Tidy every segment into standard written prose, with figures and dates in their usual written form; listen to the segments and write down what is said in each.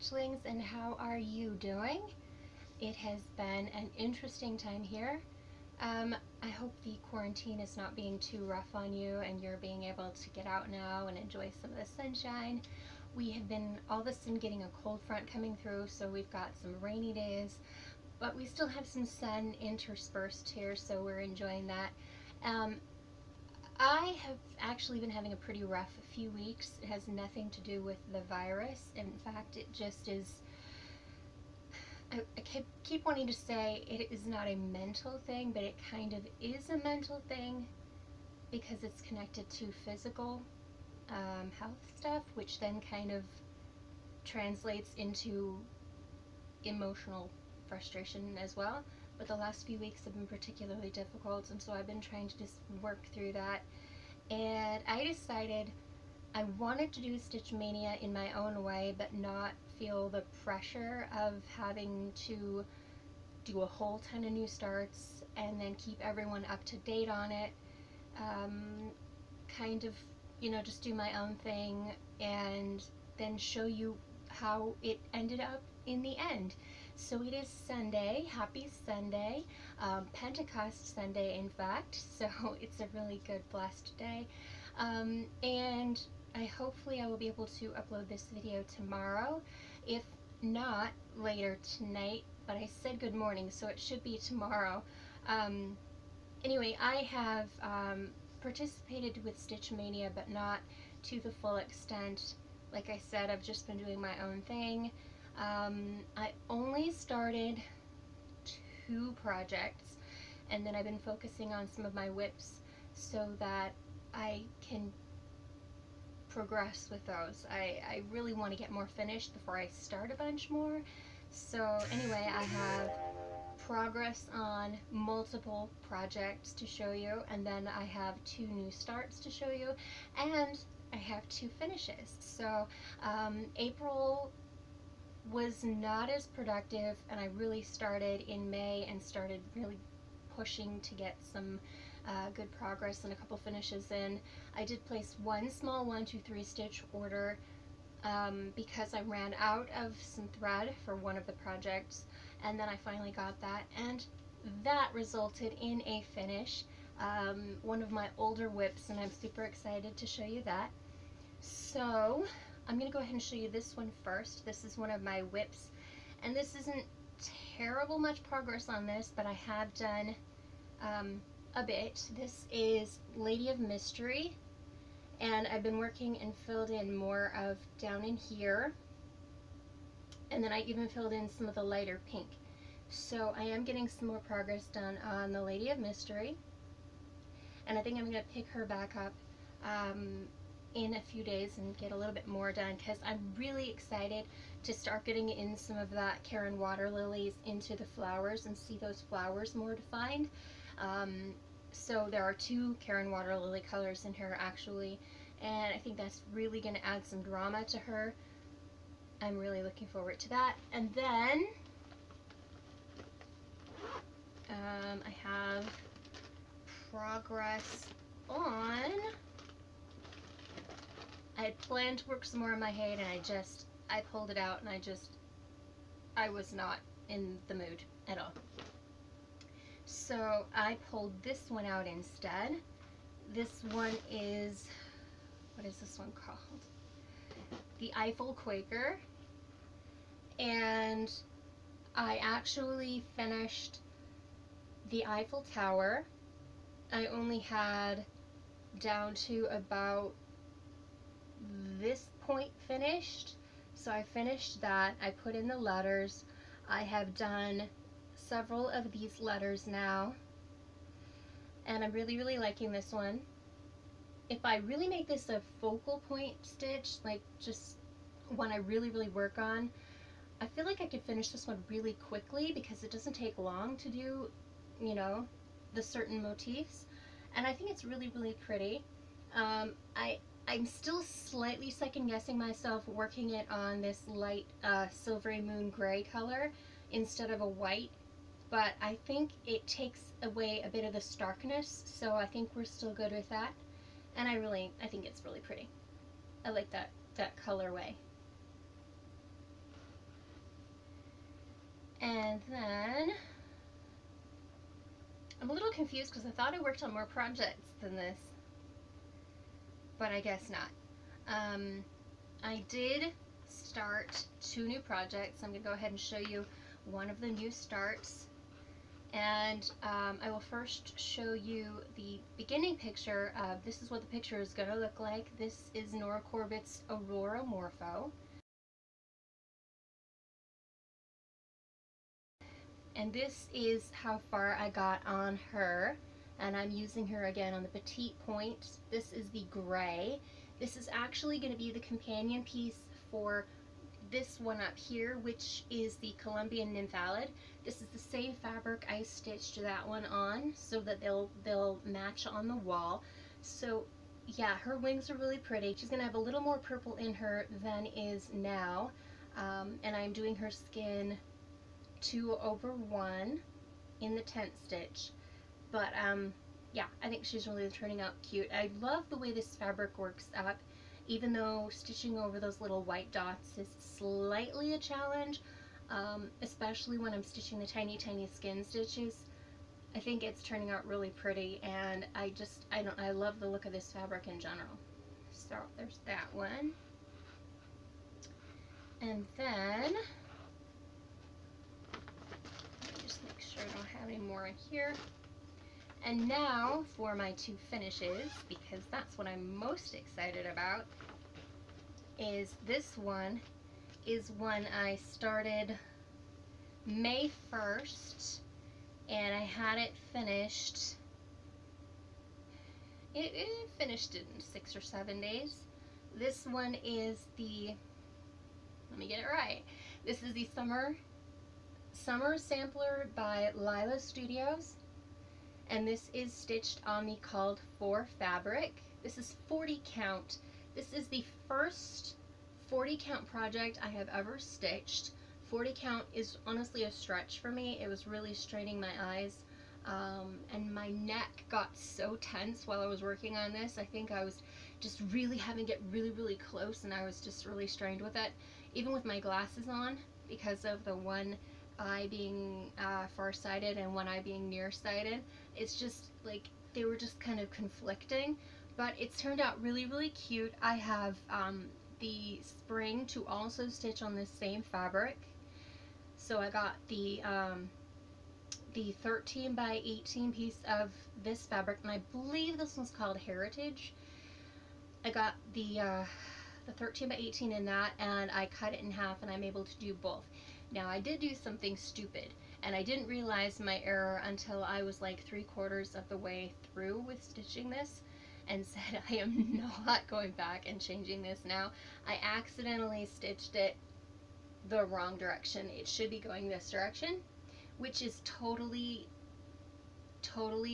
Stitchlings, and how are you doing? It has been an interesting time here. I hope the quarantine is not being too rough on you and you're being able to get out now and enjoy some of the sunshine. We have been all of a sudden getting a cold front coming through, so we've got some rainy days, but we still have some sun interspersed here, so we're enjoying that. I have actually been having a pretty rough few weeks. It has nothing to do with the virus. In fact, it just is, I keep wanting to say it is not a mental thing, but it kind of is a mental thing because it's connected to physical health stuff, which then kind of translates into emotional frustration as well. But the last few weeks have been particularly difficult, and so I've been trying to just work through that. And I decided I wanted to do Stitch Mania in my own way, but not feel the pressure of having to do a whole ton of new starts and then keep everyone up to date on it. Kind of, just do my own thing and then show you how it ended up in the end. So it is Sunday, happy Sunday, Pentecost Sunday in fact, so it's a really good blessed day, and hopefully I will be able to upload this video tomorrow, if not later tonight, but I said good morning, so it should be tomorrow. Anyway, I have participated with Stitch Mania, but not to the full extent. Like I said, I've just been doing my own thing. I only started 2 projects, and then I've been focusing on some of my whips so that I can progress with those. I really want to get more finished before I start a bunch more. So anyway, I have progress on multiple projects to show you, and then I have 2 new starts to show you, and I have 2 finishes. So April was not as productive, and I really started in May and started really pushing to get some good progress and a couple finishes in. I did place 1 small 1, 2, 3 stitch order because I ran out of some thread for one of the projects, and then I finally got that, and that resulted in a finish, one of my older whips, and I'm super excited to show you that. So I'm going to go ahead and show you this one first. This is one of my whips, and this isn't terrible much progress on this, but I have done a bit. This is Lady of Mystery, and I've been working and filled in more of down in here, and then I even filled in some of the lighter pink. So I am getting some more progress done on the Lady of Mystery, and I think I'm going to pick her back up in a few days and get a little bit more done, because I'm really excited to start getting in some of that Karen Water Lilies into the flowers and see those flowers more defined. So there are 2 Karen Water Lily colors in here actually, and I think that's really going to add some drama to her. I'm really looking forward to that. And then I have progress on, I had planned to work some more in my head, and I pulled it out, and I was not in the mood at all. So I pulled this one out instead. This one is, what is this one called? The Eyeful Quaker. And I actually finished the Eiffel Tower. I only had down to about this point finished, so I finished that. I put in the letters. I have done several of these letters now, and I'm really liking this one. If I really make this a focal point stitch, like just one I really work on, I feel like I could finish this one really quickly because it doesn't take long to do, the certain motifs, and I think it's really pretty. I'm still slightly second guessing myself working it on this light silvery moon gray color instead of a white, but I think it takes away a bit of the starkness, so I think we're still good with that, and I think it's really pretty. I like that colorway. And then I'm a little confused because I thought I worked on more projects than this, but I guess not. I did start 2 new projects. I'm going to go ahead and show you one of the new starts. And I will first show you the beginning picture of, this is what the picture is going to look like. This is Nora Corbett's Aurora Morpho. And this is how far I got on her. And I'm using her again on the petite point. This is the gray. This is actually going to be the companion piece for this one up here, which is the Colombian Nymphalid. This is the same fabric I stitched that one on so that they'll match on the wall. So yeah, her wings are really pretty. She's gonna have a little more purple in her than is now, and I'm doing her skin 2/1 in the tent stitch. But yeah, I think she's really turning out cute. I love the way this fabric works up, even though stitching over those little white dots is slightly a challenge, especially when I'm stitching the tiny skin stitches. I think it's turning out really pretty, and I love the look of this fabric in general. So there's that one. And then, let me just make sure I don't have any more in here. And now for my 2 finishes, because that's what I'm most excited about, is this one is one I started May 1st, and I had it finished. It finished in 6 or 7 days. This one is the, let me get it right, this is the Summer Sampler by Lila Studios. And this is stitched on the called for fabric. This is 40 count. This is the first 40 count project I have ever stitched. 40 count is honestly a stretch for me. It was really straining my eyes, and my neck got so tense while I was working on this. I think I was just really having to get really close, and I was just really strained with it, even with my glasses on, because of the one eye being farsighted and one eye being nearsighted. It's just like they were just kind of conflicting, but it's turned out really cute. I have the spring to also stitch on this same fabric, so I got the 13 by 18 piece of this fabric, and I believe this one's called Heritage. I got the 13 by 18 in that, and I cut it in half, and I'm able to do both. Now, I did do something stupid, and I didn't realize my error until I was like 3/4 of the way through with stitching this, and said I am not going back and changing this now. I accidentally stitched it the wrong direction. It should be going this direction, which is totally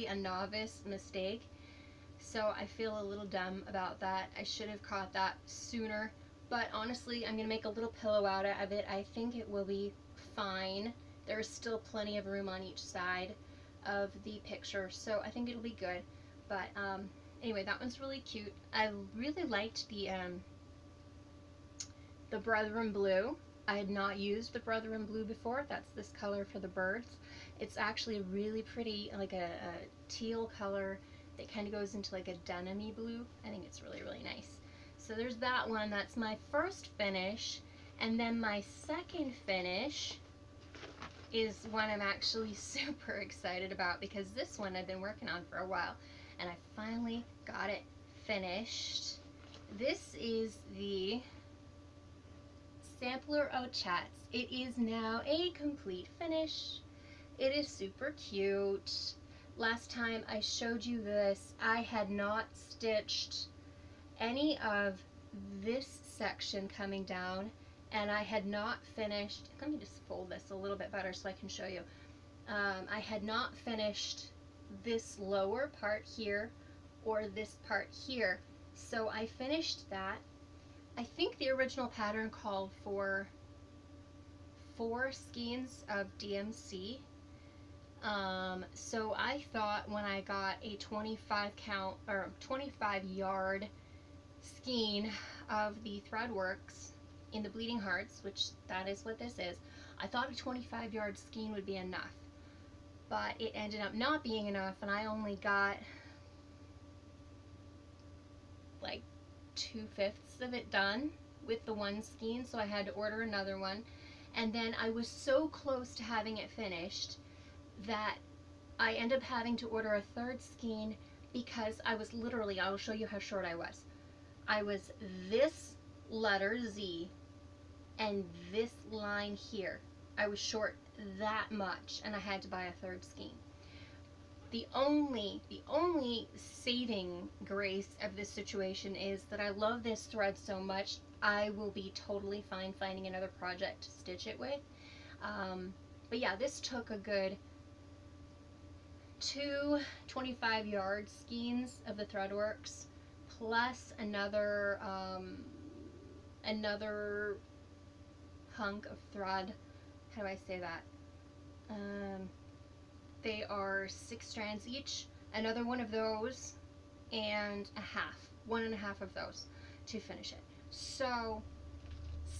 a novice mistake. So I feel a little dumb about that. I should have caught that sooner. But honestly, I'm going to make a little pillow out of it. I think it will be fine. There's still plenty of room on each side of the picture, so I think it'll be good. But anyway, that one's really cute. I really liked the Brethren Blue. I had not used the Brethren Blue before. That's this color for the birds. It's actually really pretty, like a teal color that kind of goes into like a denim-y blue. I think it's really nice. So there's that one. That's my first finish. And then my second finish is one I'm actually super excited about, because this one I've been working on for a while, and I finally got it finished. This is the Sampler Au Chats. It is now a complete finish. It is super cute. Last time I showed you this, I had not stitched any of this section coming down, and I had not finished, let me just fold this a little bit better so I can show you. I had not finished this lower part here or this part here, so I finished that. I think the original pattern called for 4 skeins of DMC. So I thought when I got a 25 count or 25 yard skein of the Threadworks in the Bleeding Hearts, which that is what this is, I thought a 25-yard skein would be enough, but it ended up not being enough, and I only got like 2/5 of it done with the one skein, so I had to order another one. And then I was so close to having it finished that I ended up having to order a third skein because I was literally, I'll show you how short I was. I was this letter Z and this line here. I was short that much, and I had to buy a third skein. The only saving grace of this situation is that I love this thread so much, I will be totally fine finding another project to stitch it with. But yeah, this took a good 2 25-yard skeins of the Threadworks, plus another hunk of thread. How do I say that? They are 6 strands each, another one of those, and a half, 1.5 of those to finish it. So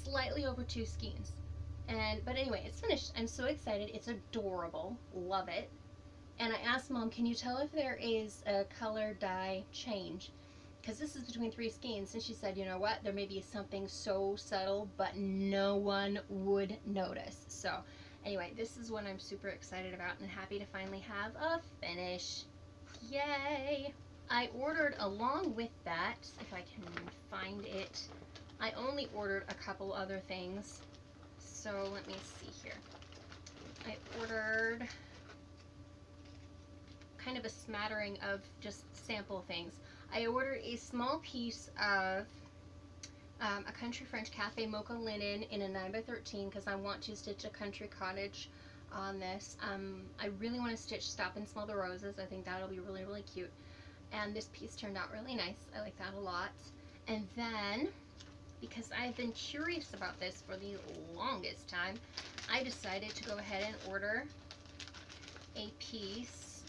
slightly over 2 skeins. But anyway, it's finished. I'm so excited. It's adorable. Love it. And I asked Mom, can you tell if there is a color dye change? Because this is between 3 skeins. And she said, you know what? There may be something so subtle, but no one would notice. So anyway, this is what I'm super excited about and happy to finally have a finish. Yay! I ordered along with that, if I can find it, I only ordered a couple other things. So let me see here. I ordered kind of a smattering of just sample things. I ordered a small piece of a Country French Cafe Mocha linen in a 9x13 because I want to stitch a country cottage on this. I really want to stitch Stop and Smell the Roses. I think that'll be really, really cute. And this piece turned out really nice. I like that a lot. And then, because I've been curious about this for the longest time, I decided to go ahead and order a piece,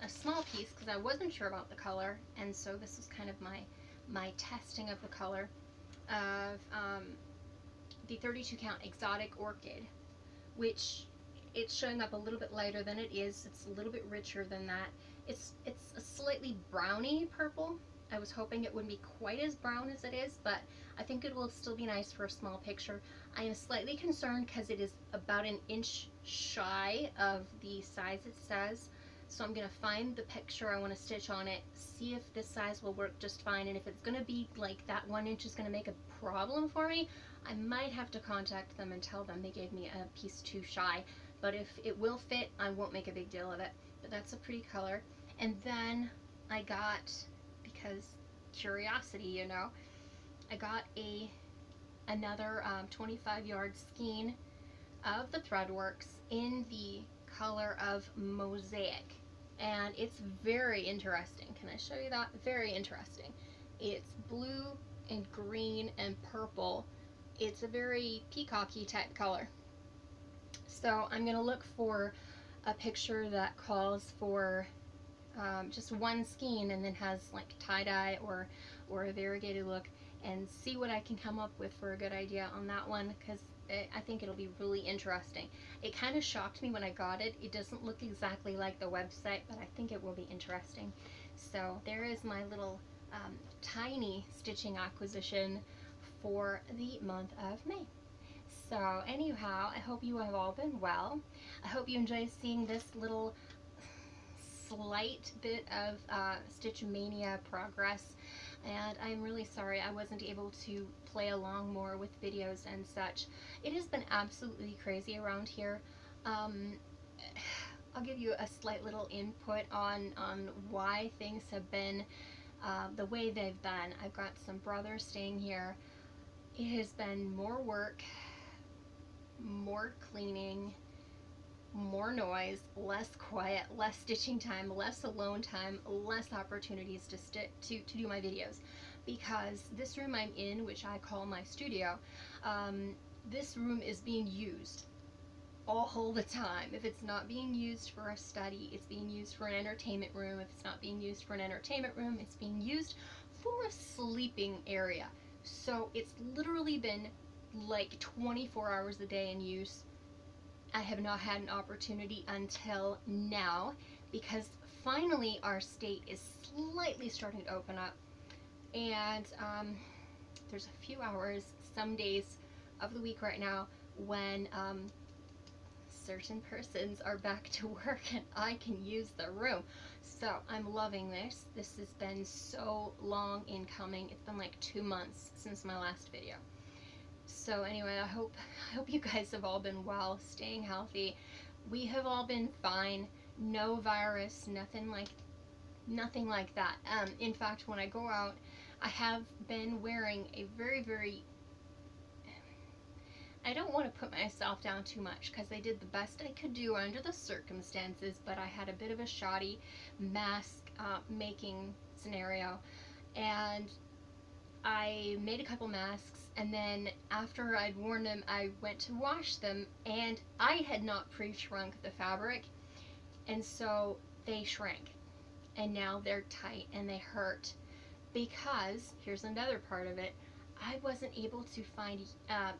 a small piece, because I wasn't sure about the color, and so this is kind of my testing of the color of the 32 count Exotic Orchid, which it's showing up a little bit lighter than it is. It's a little bit richer than that. It's a slightly browny purple. I was hoping it wouldn't be quite as brown as it is, but I think it will still be nice for a small picture. I am slightly concerned because it is about an inch shy of the size it says. So I'm going to find the picture I want to stitch on it, see if this size will work just fine, and if it's going to be like that 1 inch is going to make a problem for me, I might have to contact them and tell them they gave me a piece too shy. But if it will fit, I won't make a big deal of it. But that's a pretty color. And then I got, because curiosity, you know, I got another 25-yard skein of the Threadworks in the color of Mosaic, and it's very interesting. Can I show you that? Very interesting. It's blue and green and purple. It's a very peacocky type color. So I'm going to look for a picture that calls for just one skein and then has like tie-dye or a variegated look, and see what I can come up with for a good idea on that one, because I think it'll be really interesting. It kind of shocked me when I got it. It doesn't look exactly like the website, but I think it will be interesting. So there is my little tiny stitching acquisition for the month of May. So anyhow, I hope you have all been well. I hope you enjoy seeing this little slight bit of Stitch Mania progress. And I'm really sorry I wasn't able to play along more with videos and such. It has been absolutely crazy around here. I'll give you a slight little input on why things have been the way they've been. I've got some brothers staying here. It has been more work, more cleaning, more noise, less quiet, less stitching time, less alone time, less opportunities to do my videos. Because this room I'm in, which I call my studio, this room is being used all the time. If it's not being used for a study, it's being used for an entertainment room. If it's not being used for an entertainment room, it's being used for a sleeping area. So it's literally been like 24 hours a day in use I have not had an opportunity until now, because finally our state is slightly starting to open up, and there's a few hours, some days of the week right now when certain persons are back to work and I can use the room. So I'm loving this. This has been so long in coming. It's been like 2 months since my last video. So anyway, I hope you guys have all been well, staying healthy. We have all been fine. No virus, nothing like that. In fact, when I go out, I have been wearing a very, I don't want to put myself down too much because I did the best I could do under the circumstances, but I had a bit of a shoddy mask making scenario, and I made a couple masks, and then after I'd worn them, I went to wash them, and I had not pre-shrunk the fabric, and so they shrank, and now they're tight and they hurt, because here's another part of it. I wasn't able to find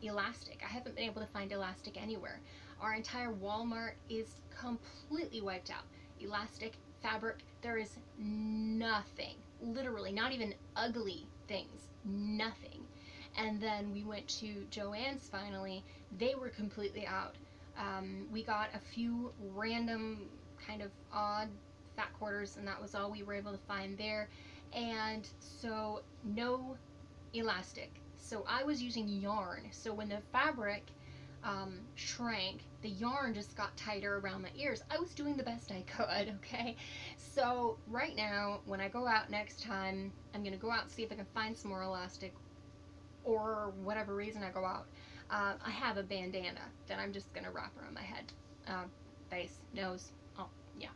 elastic. I haven't been able to find elastic anywhere. Our entire Walmart is completely wiped out. Elastic, fabric, there is nothing. Literally, not even ugly things. Nothing. And then we went to Joann's finally. They were completely out. We got a few random kind of odd fat quarters, and that was all we were able to find there. And so no elastic. So I was using yarn. So when the fabric shrank, the yarn just got tighter around my ears. I was doing the best I could, okay? So right now, when I go out next time, I'm going to go out and see if I can find some more elastic, or whatever reason I go out. I have a bandana that I'm just going to wrap around my head. Face, nose, oh, yeah.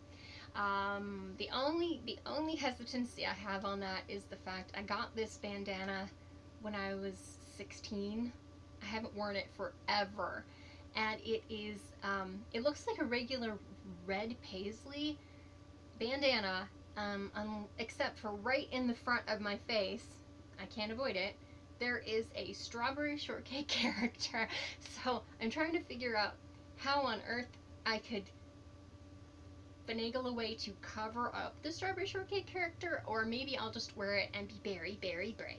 The only hesitancy I have on that is the fact I got this bandana when I was 16. I haven't worn it forever, and it is it looks like a regular red paisley bandana, except for right in the front of my face, I can't avoid it, there is a strawberry shortcake character. So I'm trying to figure out how on earth I could finagle a way to cover up the strawberry shortcake character, or maybe I'll just wear it and be very brave.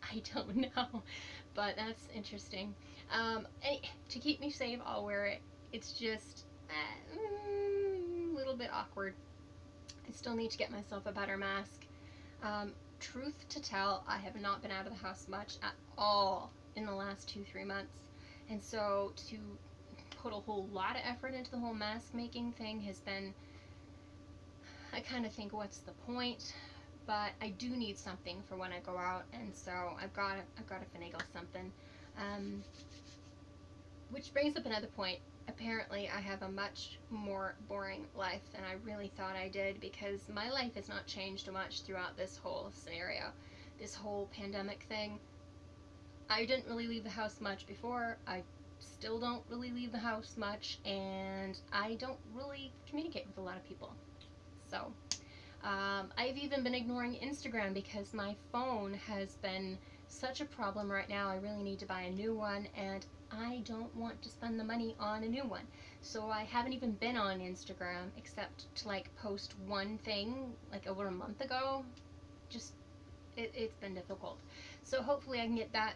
I don't know, but that's interesting. To keep me safe, I'll wear it. It's just a little bit awkward. I still need to get myself a better mask. Truth to tell, I have not been out of the house much at all in the last 2-3 months, and so to put a whole lot of effort into the whole mask making thing has been, I kind of think, what's the point? But I do need something for when I go out, and so I've got to finagle something. Which brings up another point. Apparently, I have a much more boring life than I really thought I did, because my life has not changed much throughout this whole scenario, this whole pandemic thing. I didn't really leave the house much before. I still don't really leave the house much, and I don't really communicate with a lot of people. So I've even been ignoring Instagram because my phone has been such a problem right now. I really need to buy a new one, and I don't want to spend the money on a new one. So I haven't even been on Instagram except to like post one thing like over a month ago. Just it's been difficult. So hopefully I can get that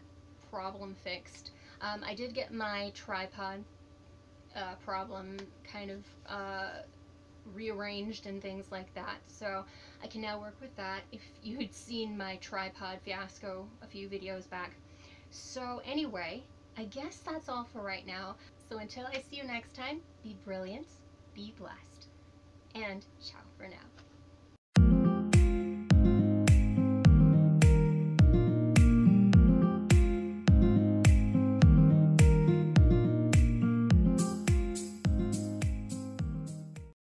problem fixed. I did get my tripod problem kind of rearranged and things like that, so I can now work with that, if you'd seen my tripod fiasco a few videos back. So anyway, I guess that's all for right now. So until I see you next time, be brilliant, be blessed, and ciao for now.